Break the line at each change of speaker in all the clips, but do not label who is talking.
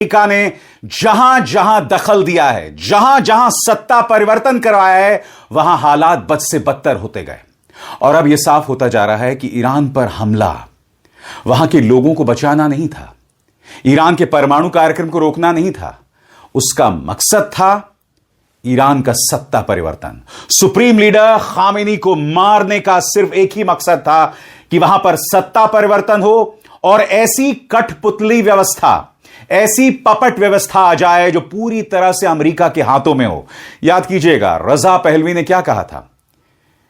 America ने जहां जहां दखल दिया है, जहां जहां सत्ता परिवर्तन करवाया है, वहां हालात बद से बदतर होते गए। और अब यह साफ होता जा रहा है कि ईरान पर हमला वहां के लोगों को बचाना नहीं था, ईरान के परमाणु कार्यक्रम को रोकना नहीं था, उसका मकसद था ईरान का सत्ता परिवर्तन। सुप्रीम लीडर खामेनी को मारने का सिर्फ एक ही मकसद था कि वहां पर सत्ता परिवर्तन हो और ऐसी कठपुतली व्यवस्था, ऐसी पपट व्यवस्था आ जाए जो पूरी तरह से अमेरिका के हाथों में हो। याद कीजिएगा, रजा पहलवी ने क्या कहा था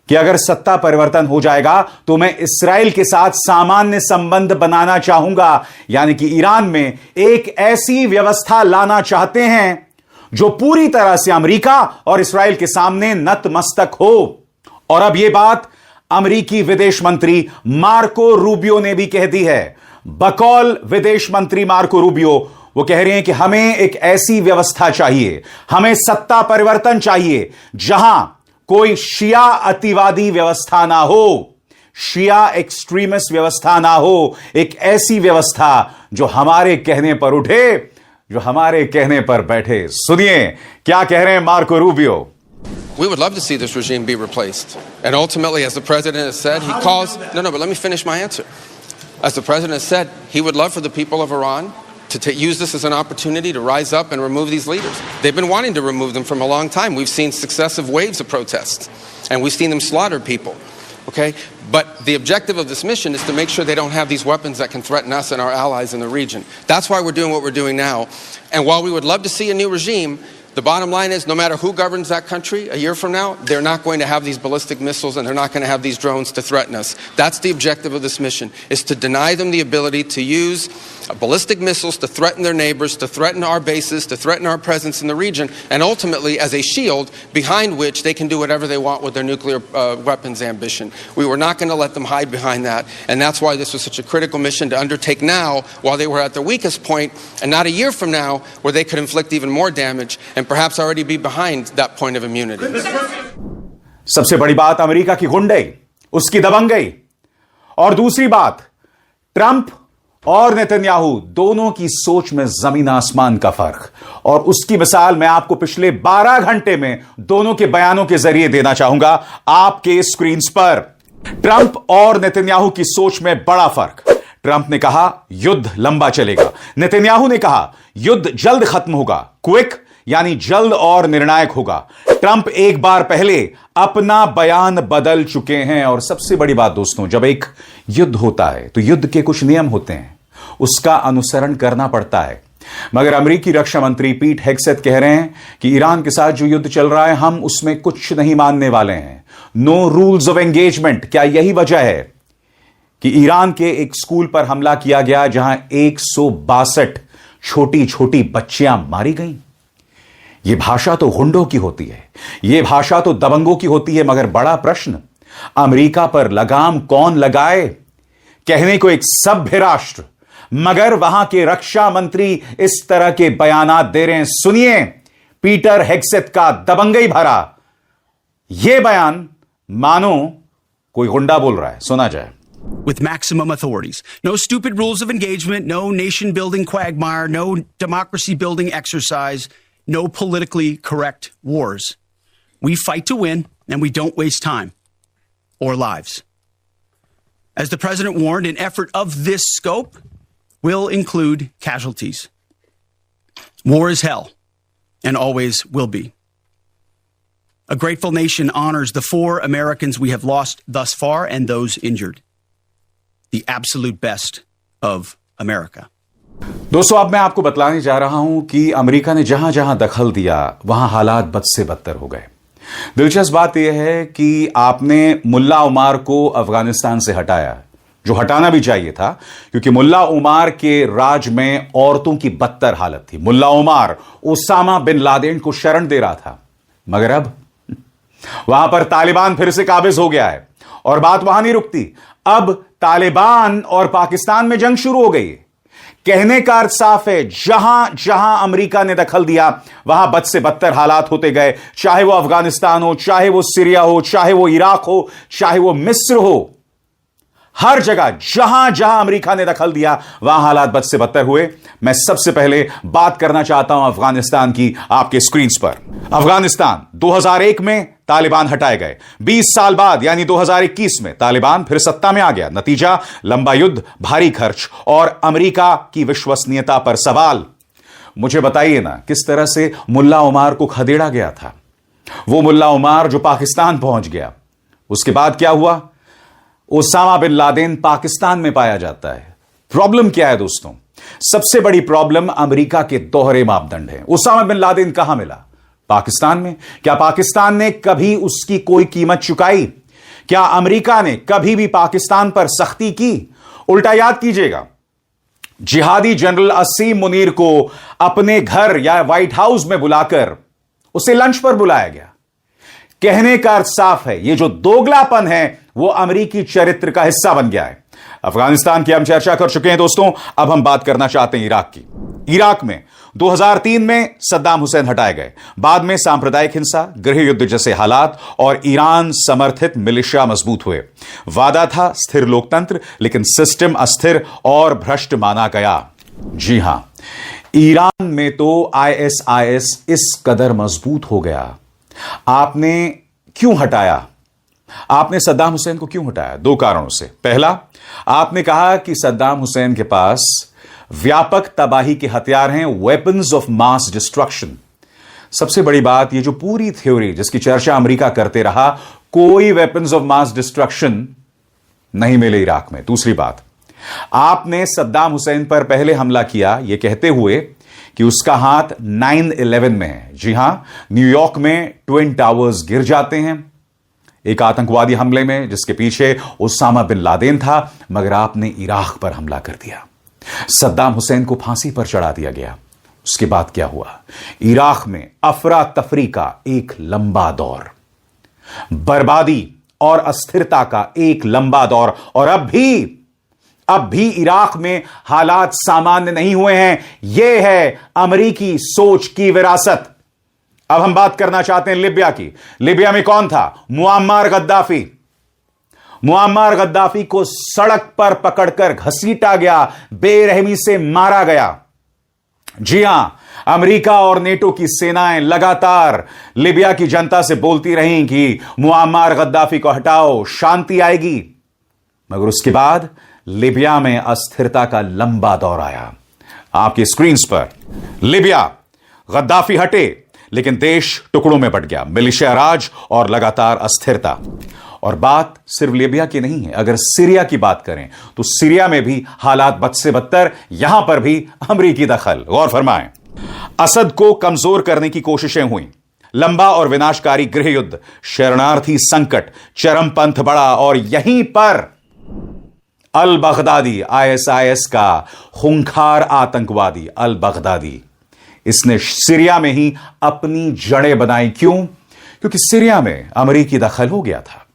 कि अगर सत्ता परिवर्तन हो जाएगा तो मैं इस्राएल के साथ सामान्य संबंध बनाना चाहूंगा। यानी कि ईरान में एक ऐसी व्यवस्था लाना चाहते हैं जो पूरी तरह से अमेरिका और इस्राएल के सामने नतमस्तक हो। और अब यह बात अमेरिकी विदेश मंत्री मार्को रूबियो ने भी कह दी है। बकौल विदेश मंत्री मार्को रूबियो वो कह रहे हैं कि हमें एक ऐसी व्यवस्था चाहिए, हमें सत्ता परिवर्तन चाहिए जहां कोई शिया अतिवादी व्यवस्था ना हो, शिया एक्सट्रीमिस्ट व्यवस्था ना हो, एक ऐसी व्यवस्था जो हमारे कहने पर उठे, जो हमारे कहने पर बैठे। सुनिए क्या कह रहे हैं Marco Rubio.
We would love to see this regime be replaced. And ultimately, as the president has said, he calls... No, but let me finish my answer. As the president has said, he would love for the people of Iran to use this as an opportunity to rise up and remove these leaders. They've been wanting to remove them from a long time. We've seen successive waves of protests, and we've seen them slaughter people. Okay? But the objective of this mission is to make sure they don't have these weapons that can threaten us and our allies in the region. That's why we're doing what we're doing now. And while we would love to see a new regime, the bottom line is no matter who governs that country a year from now, they're not going to have these ballistic missiles and they're not going to have these drones to threaten us. That's the objective of this mission, is to deny them the ability to use ballistic missiles to threaten their neighbors, to threaten our bases, to threaten our presence in the region, and ultimately as a shield behind which they can do whatever they want with their nuclear weapons ambition. We were not going to let them hide behind that, and that's why this was such a critical mission to undertake now while they were at their weakest point, and not a year from now where they could inflict even more damage and perhaps already be behind that point of immunity.
सबसे बड़ी बात America की गुंडई, उसकी दबंगई, और दूसरी बात Trump और Netanyahu दोनों की सोच में जमीन आसमान का फर्क। और उसकी मिसाल मैं आपको पिछले 12 घंटे में दोनों के बयानों के जरिए देना चाहूंगा आपके स्क्रीन्स पर। ट्रंप और नेतन्याहू की सोच में बड़ा फर्क। ट्रंप ने कहा युद्ध लंबा चलेगा, नेतन्याहू ने कहा युद्ध जल्द खत्म होगा, क्विक यानी जल्द और निर्णायक होगा। ट्रंप एक बार पहले अपना बयान बदल चुके हैं। और सबसे बड़ी बात दोस्तों, जब एक युद्ध होता है तो युद्ध के कुछ नियम होते हैं, उसका अनुसरण करना पड़ता है। मगर अमेरिकी रक्षा मंत्री पीट हेग्सेथ कह रहे हैं कि ईरान के साथ जो युद्ध चल रहा है हम उसमें कुछ नहीं मानने वाले हैं। No rules of engagement. क्या यही वजह है कि ईरान के एक स्कूल पर हमला किया गया जहां 162 छोटी छोटी बच्चियां मारी गईं? यह भाषा तो गुंडों की होती है, यह भाषा तो दबंगों की होती है। मगर बड़ा प्रश्न, अमेरिका पर लगाम कौन लगाए? कहने को एक सभ्य राष्ट्र, मगर वहां के रक्षा मंत्री इस तरह के बयानात दे रहे हैं। सुनिए पीटर हेग्सेथ का दबंगई भरा यह बयान, मानो कोई गुंडा बोल रहा है। सुना जाए।
With maximum authorities. No stupid rules of engagement, no nation building quagmire, no democracy building exercise, no politically correct wars. We fight to win, and we don't waste time or lives. As the president warned, an effort of this scope will include casualties. War is hell, and always will be. A grateful nation honors the 4 Americans we have lost thus far and those injured. The absolute best of America.
दोस्तों अब मैं आपको बतलाने जा रहा हूं कि America ने जहां जहां दखल दिया वहां हालात बद से बदतर हो गए। दिलचस्प बात यह है कि आपने मुल्ला उमार को अफगानिस्तान से हटाया, जो हटाना भी चाहिए था, क्योंकि मुल्ला उमार के राज में औरतों की बदतर हालत थी। मुल्ला उमार ओसामा बिन लादेन को शरण दे रहा था। मगर अब वहां पर तालिबान फिर से काबिज हो गया है, और बात वहां नहीं रुकती। अब तालिबान और पाकिस्तान में जंग शुरू हो गई है। कहने का अर्थ साफ है, जहां जहां अमेरिका ने दखल दिया वहां बद से बदतर हालात होते गए। चाहे वो अफगानिस्तान हो, चाहे वो सीरिया हो, चाहे वो इराक हो, चाहे वो मिस्र हो, हर जगह जहां जहां अमेरिका ने दखल दिया वहां हालात बद से बदतर हुए। मैं सबसे पहले बात करना चाहता हूं अफगानिस्तान की आपके स्क्रीन पर। अफगानिस्तान 2001 में तालिबान हटाए गए, 20 साल बाद यानी 2021 में तालिबान फिर सत्ता में आ गया। नतीजा लंबा युद्ध, भारी खर्च और अमेरिका की विश्वसनीयता पर सवाल। मुझे बताइए ना, किस तरह से मुल्ला उमार को खदेड़ा गया था, वो मुल्ला उमार जो पाकिस्तान पहुंच गया। उसके बाद क्या हुआ? ओसामा बिन लादेन पाकिस्तान में पाया जाता है। प्रॉब्लम क्या है दोस्तों? सबसे बड़ी प्रॉब्लम अमेरिका के दोहरे मापदंड हैं। ओसामा बिन लादेन कहां मिला? पाकिस्तान में। क्या पाकिस्तान ने कभी उसकी कोई कीमत चुकाई? क्या अमेरिका ने कभी भी पाकिस्तान पर सख्ती की? उल्टा याद कीजिएगा, जिहादी जनरल असीम मुनीर को अपने घर या व्हाइट हाउस में बुलाकर उसे लंच पर बुलाया गया। कहने का अर्थ साफ है, यह जो दोगलापन है वो अमेरिकी चरित्र का हिस्सा बन गया है। अफगानिस्तान की हम चर्चा कर चुके हैं दोस्तों, अब हम बात करना चाहते हैं इराक की। इराक में 2003 में सद्दाम हुसैन हटाए गए, बाद में सांप्रदायिक हिंसा, गृह युद्ध जैसे हालात और ईरान समर्थित मिलिशिया मजबूत हुए। वादा था स्थिर लोकतंत्र, लेकिन सिस्टम अस्थिर और भ्रष्ट माना गया। जी हां, ईरान में तो ISIS इस कदर मजबूत हो गया। आपने क्यों हटाया? आपने सद्दाम हुसैन को क्यों हटाया? दो कारणों से। पहला, आपने कहा कि सद्दाम हुसैन के पास व्यापक तबाही के हथियार हैं, वेपन्स ऑफ मास डिस्ट्रक्शन। सबसे बड़ी बात, यह जो पूरी थ्योरी जिसकी चर्चा अमेरिका करते रहा, कोई वेपन्स ऑफ मास डिस्ट्रक्शन नहीं मिले इराक में। दूसरी बात, आपने सद्दाम हुसैन पर पहले हमला किया यह कहते हुए कि उसका हाथ 9/11 में है। जी हां, न्यूयॉर्क में ट्विन टावर्स गिर जाते हैं एक आतंकवादी हमले में जिसके पीछे ओसामा बिन लादेन था, मगर आपने इराक पर हमला कर दिया। सद्दाम हुसैन को फांसी पर चढ़ा दिया गया। उसके बाद क्या हुआ? इराक में अफरा तफरी का एक लंबा दौर, बर्बादी और अस्थिरता का एक लंबा दौर, और अब भी इराक में हालात सामान्य नहीं हुए हैं। यह है अमेरिकी सोच की विरासत। अब हम बात करना चाहते हैं लिबिया की। लिबिया में कौन था? Muammar Gaddafi. मुअम्मर गद्दाफी को सड़क पर पकड़कर घसीटा गया, बेरहमी से मारा गया। जी हां, अमेरिका और नेटो की सेनाएं लगातार लिबिया की जनता से बोलती रहीं कि मुअम्मर गद्दाफी को हटाओ, शांति आएगी। मगर उसके बाद लिबिया में अस्थिरता का लंबा दौर आया। आपकी स्क्रीन पर लिबिया, गद्दाफी हटे लेकिन देश टुकड़ों में बंट गया, मिलिशिया राज और लगातार अस्थिरता। और बात सिर्फ लिबिया की नहीं है, अगर सीरिया की बात करें तो सीरिया में भी हालात बद से बदतर, यहां पर भी अमेरिकी दखल। गौर फरमाएं, असद को कमजोर करने की कोशिशें हुई, लंबा और विनाशकारी गृह युद्ध, शरणार्थी संकट, चरमपंथ बढ़ा, और यहीं पर अल बगदादी, ISIS का खूंखार आतंकवादी अल बगदादी, इसने सीरिया में ही अपनी जड़ें बनाई। क्यों? क्योंकि सीरिया में अमेरिकी दखल हो गया था।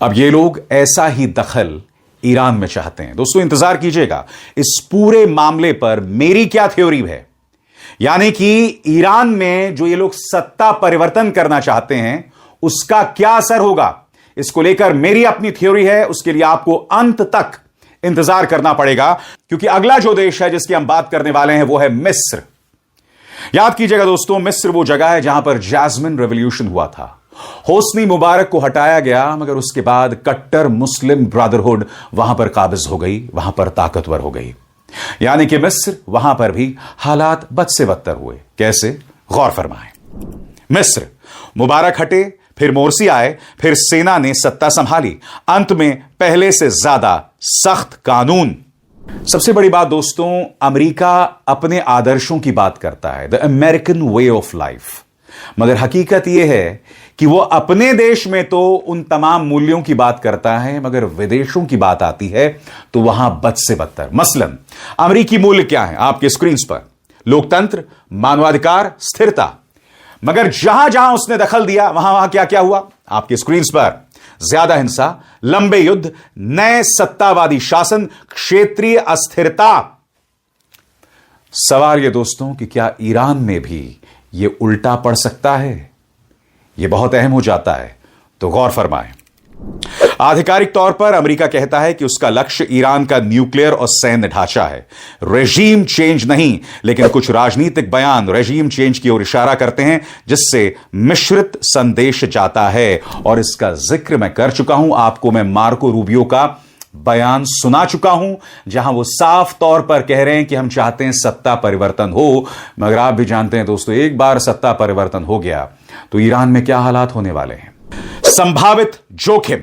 अब ये लोग ऐसा ही दखल ईरान में चाहते हैं। दोस्तों इंतजार कीजिएगा, इस पूरे मामले पर मेरी क्या थ्योरी है, यानी कि ईरान में जो ये लोग सत्ता परिवर्तन करना चाहते हैं उसका क्या असर होगा, इसको लेकर मेरी अपनी थ्योरी है। उसके लिए आपको अंत तक इंतजार करना पड़ेगा, क्योंकि अगला जो देश है जिसकी हम बात करने वाले हैं वो है मिस्र। याद कीजिएगा दोस्तों, मिस्र वो जगह है जहां पर जैस्मिन रेवोल्यूशन हुआ था। होस्नी मुबारक को हटाया गया, मगर उसके बाद कट्टर मुस्लिम ब्रदरहुड वहां पर काबिज हो गई, वहां पर ताकतवर हो गई। यानी कि मिस्र, वहां पर भी हालात बद से बदतर हुए। कैसे? गौर फरमाएं। मिस्र, मुबारक हटे, फिर मोरसी आए, फिर सेना ने सत्ता संभाली, अंत में पहले से ज्यादा सख्त कानून। सबसे बड़ी बात दोस्तों, अमेरिका अपने आदर्शों की बात करता है, the American way of life, मगर हकीकत यह है कि वो अपने देश में तो उन तमाम मूल्यों की बात करता है, मगर विदेशों की बात आती है तो वहां बद से बदतर। मसलन अमेरिकी मूल्य क्या है? आपके स्क्रीन पर लोकतंत्र, मानवाधिकार, स्थिरता। मगर जहां जहां उसने दखल दिया वहां वहां क्या क्या हुआ? आपके स्क्रीन पर ज्यादा हिंसा, लंबे युद्ध, नए सत्तावादी शासन, क्षेत्रीय अस्थिरता। सवाल यह दोस्तों कि क्या ईरान में भी यह उल्टा पड़ सकता है? यह बहुत अहम हो जाता है, तो गौर फरमाएं। आधिकारिक तौर पर अमेरिका कहता है कि उसका लक्ष्य ईरान का न्यूक्लियर और सैन्य ढांचा है, रेजीम चेंज नहीं। लेकिन कुछ राजनीतिक बयान रेजीम चेंज की ओर इशारा करते हैं, जिससे मिश्रित संदेश जाता है। और इसका जिक्र मैं कर चुका हूं, आपको मैं मार्को रूबियो का बयान सुना चुका हूं, जहां वो साफ तौर पर कह रहे हैं कि हम चाहते हैं सत्ता परिवर्तन हो। मगर आप भी जानते हैं दोस्तों, एक बार सत्ता परिवर्तन हो गया तो ईरान में क्या हालात होने वाले हैं। संभावित जोखिम।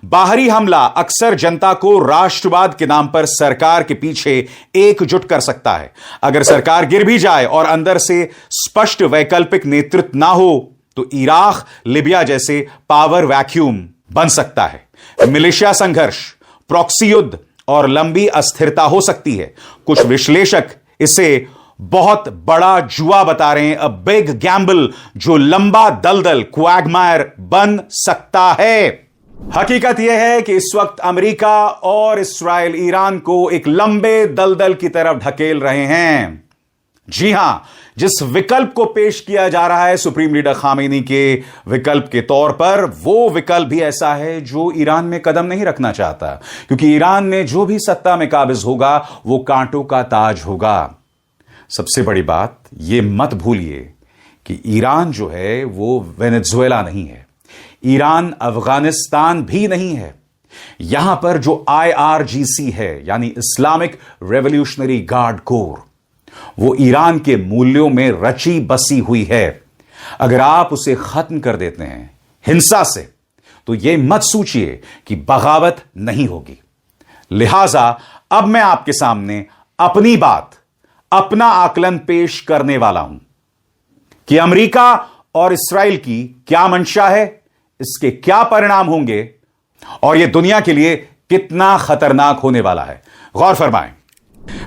बाहरी हमला अक्सर जनता को राष्ट्रवाद के नाम पर सरकार के पीछे एकजुट कर सकता है। अगर सरकार गिर भी जाए और अंदर से स्पष्ट वैकल्पिक नेतृत्व ना हो तो इराक, लिबिया जैसे पावर वैक्यूम बन सकता है। मिलिशिया संघर्ष, प्रॉक्सी युद्ध और लंबी अस्थिरता हो सकती है। कुछ विश्लेषक इसे बहुत बड़ा जुआ बता रहे हैं, अ बिग गैम्बल, जो लंबा दलदल क्वैगमायर बन सकता है। हकीकत यह है कि इस वक्त अमेरिका और इस्राएल ईरान को एक लंबे दलदल की तरफ ढकेल रहे हैं। जी हां, जिस विकल्प को पेश किया जा रहा है सुप्रीम लीडर खामेनी के विकल्प के तौर पर, वो विकल्प भी ऐसा है जो ईरान में कदम नहीं रखना चाहता, क्योंकि ईरान में जो भी सत्ता में काबिज होगा वो कांटों का ताज होगा। सबसे बड़ी बात ये मत भूलिए कि ईरान जो है वो वेनेजुएला नहीं है, ईरान अफगानिस्तान भी नहीं है। यहां पर जो IRGC है, यानी इस्लामिक रेवोल्यूशनरी गार्ड कोर, वो ईरान के मूल्यों में रची बसी हुई है। अगर आप उसे खत्म कर देते हैं हिंसा से, तो यह मत सोचिए कि बगावत नहीं होगी। लिहाजा अब मैं आपके सामने अपनी बात, अपना आकलन पेश करने वाला हूं कि अमेरिका और इस्राएल की क्या मंशा है, इसके क्या परिणाम होंगे और यह दुनिया के लिए कितना खतरनाक होने वाला है। गौर फरमाएं,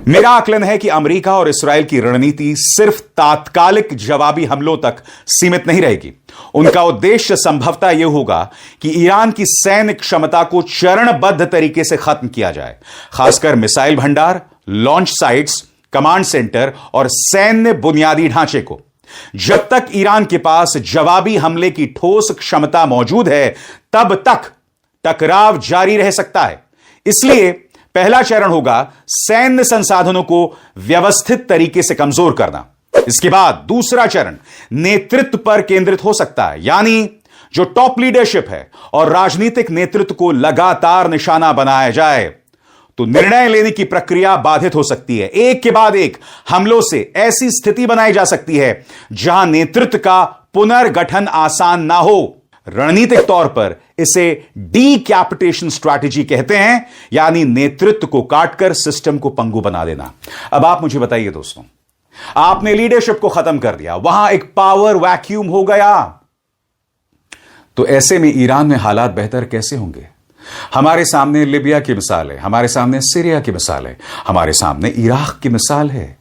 मेरा आकलन है कि अमेरिका और इस्राएल की रणनीति सिर्फ तात्कालिक जवाबी हमलों तक सीमित नहीं रहेगी। उनका उद्देश्य संभवतः यह होगा कि ईरान की सैन्य क्षमता को चरणबद्ध तरीके से खत्म किया जाए, खासकर मिसाइल भंडार, लॉन्च साइट्स, कमांड सेंटर और सैन्य बुनियादी ढांचे को। जब तक ईरान के पास जवाबी हमले की ठोस क्षमता मौजूद है, तब तक टकराव जारी रह सकता है। इसलिए पहला चरण होगा सैन्य संसाधनों को व्यवस्थित तरीके से कमजोर करना। इसके बाद दूसरा चरण नेतृत्व पर केंद्रित हो सकता है, यानी जो टॉप लीडरशिप है और राजनीतिक नेतृत्व को लगातार निशाना बनाया जाए, तो निर्णय लेने की प्रक्रिया बाधित हो सकती है। एक के बाद एक हमलों से ऐसी स्थिति बनाई जा सकती है जहां नेतृत्व का पुनर्गठन आसान ना हो। रणनीतिक तौर पर इसे डीकैपिटेशन स्ट्रैटेजी कहते हैं, यानी नेतृत्व को काटकर सिस्टम को पंगु बना देना। अब आप मुझे बताइए दोस्तों, आपने लीडरशिप को खत्म कर दिया, वहां एक पावर वैक्यूम हो गया, तो ऐसे में ईरान में हालात बेहतर कैसे होंगे? हमारे सामने लिबिया की मिसाल है, हमारे सामने सीरिया की मिसाल है, हमारे सामने इराक की मिसाल है।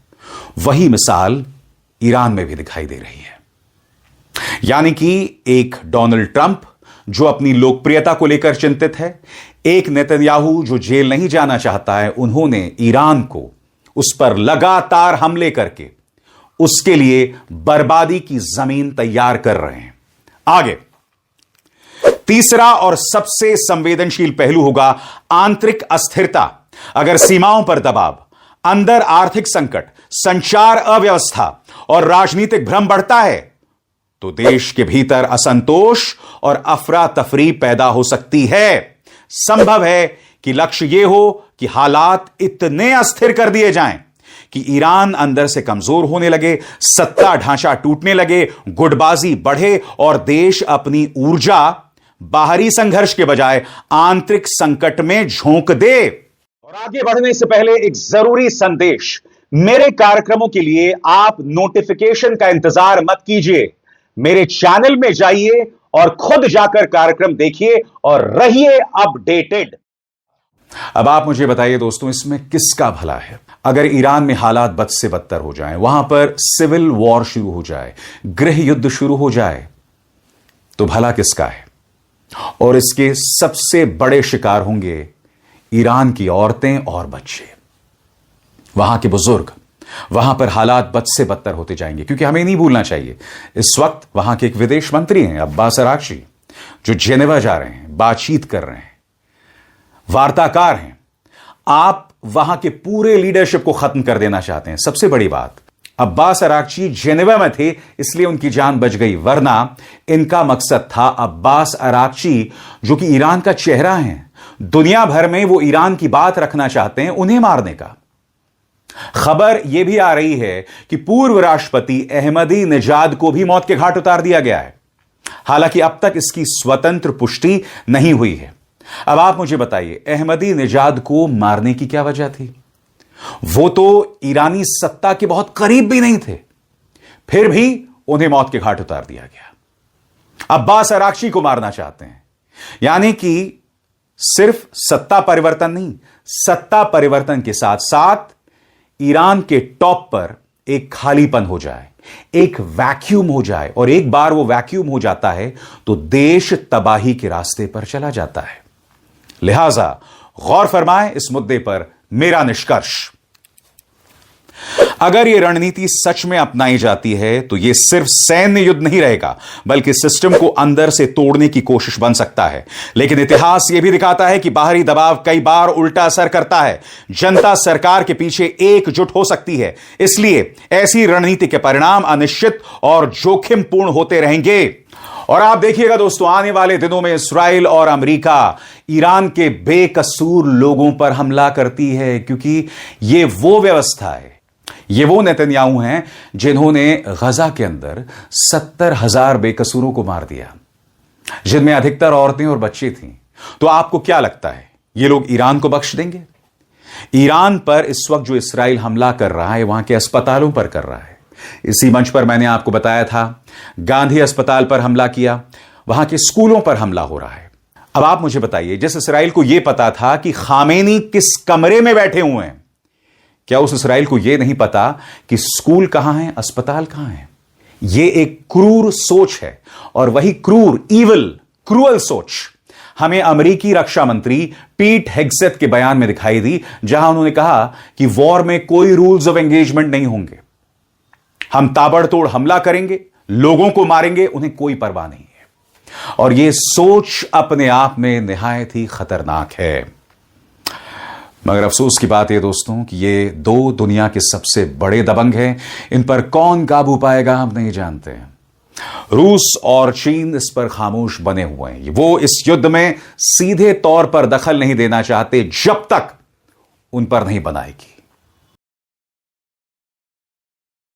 वही मिसाल ईरान में भी दिखाई दे रही है। यानी कि एक डोनाल्ड ट्रंप जो अपनी लोकप्रियता को लेकर चिंतित है, एक नेतन्याहू जो जेल नहीं जाना चाहता है, उन्होंने ईरान को उस पर लगातार हमले करके उसके लिए बर्बादी की जमीन तैयार कर रहे हैं। आगे तीसरा और सबसे संवेदनशील पहलू होगा आंतरिक अस्थिरता। अगर सीमाओं पर दबाव, अंदर आर्थिक संकट, संचार अव्यवस्था और राजनीतिक भ्रम बढ़ता है, तो देश के भीतर असंतोष और अफरा तफरी पैदा हो सकती है। संभव है कि लक्ष्य यह हो कि हालात इतने अस्थिर कर दिए जाएं कि ईरान अंदर से कमजोर होने लगे, सत्ता ढांचा टूटने लगे, गुटबाजी बढ़े और देश अपनी ऊर्जा बाहरी संघर्ष के बजाय आंतरिक संकट में झोंक दे। और आगे बढ़ने से पहले एक जरूरी संदेश, मेरे कार्यक्रमों के लिए आप नोटिफिकेशन का इंतजार मत कीजिए, मेरे चैनल में जाइए और खुद जाकर कार्यक्रम देखिए और रहिए अपडेटेड। अब आप मुझे बताइए दोस्तों, इसमें किसका भला है? अगर ईरान में हालात बद से बदतर हो जाएं, वहां पर सिविल वॉर शुरू हो जाए, गृह युद्ध शुरू हो जाए, तो भला किसका है? और इसके सबसे बड़े शिकार होंगे ईरान की औरतें और बच्चे, वहां के बुजुर्ग। वहां पर हालात बद से बदतर होते जाएंगे, क्योंकि हमें नहीं भूलना चाहिए इस वक्त वहां के एक विदेश मंत्री हैं, अब्बास अरागची। जो जेनेवा जा रहे हैं, बातचीत कर रहे हैं, वार्ताकार हैं, आप वहां के पूरे लीडरशिप को खत्म कर देना चाहते हैं। सबसे बड़ी बात, अब्बास अरागची जेनेवा में थे इसलिए उनकी जान बच गई, वरना इनका मकसद था अब्बास अरागची जो कि ईरान का चेहरा है, दुनिया भर में वो ईरान की बात रखना चाहते हैं, उन्हें मारने का। खबर यह भी आ रही है कि पूर्व राष्ट्रपति अहमदी निजाद को भी मौत के घाट उतार दिया गया है, हालांकि अब तक इसकी स्वतंत्र पुष्टि नहीं हुई है। अब आप मुझे बताइए, अहमदी निजाद को मारने की क्या वजह थी? वो तो ईरानी सत्ता के बहुत करीब भी नहीं थे, फिर भी उन्हें मौत के घाट उतार दिया गया। अब्बास अरागची को मारना चाहते हैं, यानी कि सिर्फ सत्ता परिवर्तन नहीं, सत्ता परिवर्तन के साथ साथ ईरान के टॉप पर एक खालीपन हो जाए, एक वैक्यूम हो जाए, और एक बार वो वैक्यूम हो जाता है तो देश तबाही के रास्ते पर चला जाता है। लिहाजा गौर फरमाएं इस मुद्दे पर मेरा निष्कर्ष। अगर यह रणनीति सच में अपनाई जाती है तो यह सिर्फ सैन्य युद्ध नहीं रहेगा, बल्कि सिस्टम को अंदर से तोड़ने की कोशिश बन सकता है। लेकिन इतिहास यह भी दिखाता है कि बाहरी दबाव कई बार उल्टा असर करता है। जनता सरकार के पीछे एकजुट हो सकती है, इसलिए ऐसी रणनीति के परिणाम अनिश्चित और जोखिमपूर्ण होते रहेंगे। और आप देखिएगा दोस्तों, आने वाले दिनों में इस्राइल और अमेरिका ईरान के बेकसूर लोगों पर हमला करती है, क्योंकि यह वो व्यवस्था है, ये वो नेतन्याहू हैं जिन्होंने गजा के अंदर 70,000 बेकसूरों को मार दिया, जिनमें अधिकतर औरतें और बच्चे थीं। तो आपको क्या लगता है, ये लोग ईरान को बख्श देंगे? ईरान पर इस वक्त जो इस्राइल हमला कर रहा है, वहां के अस्पतालों पर कर रहा है। इसी मंच पर मैंने आपको बताया था, गांधी अस्पताल पर हमला किया, वहां के स्कूलों पर हमला हो रहा है। अब आप मुझे बताइए, जिस इस्राइल को यह पता था कि खामेनी किस कमरे में बैठे हुए हैं, क्या उस इस्राइल को यह नहीं पता कि स्कूल कहां है, अस्पताल कहां है? यह एक क्रूर सोच है, और वही क्रूअल सोच हमें अमेरिकी रक्षा मंत्री पीट हेग्सेथ के बयान में दिखाई दी, जहां उन्होंने कहा कि वॉर में कोई रूल्स ऑफ एंगेजमेंट नहीं होंगे, हम ताबड़तोड़ हमला करेंगे, लोगों को मारेंगे, उन्हें कोई परवाह नहीं है। और यह सोच अपने आप में निहायत ही खतरनाक है। मगर अफसोस की बात यह दोस्तों कि ये दो दुनिया के सबसे बड़े दबंग हैं, इन पर कौन काबू पाएगा हम नहीं जानते हैं। रूस और चीन इस पर खामोश बने हुए हैं। वो इस युद्ध में सीधे तौर पर दखल नहीं देना चाहते जब तक उन पर नहीं बनाएगी।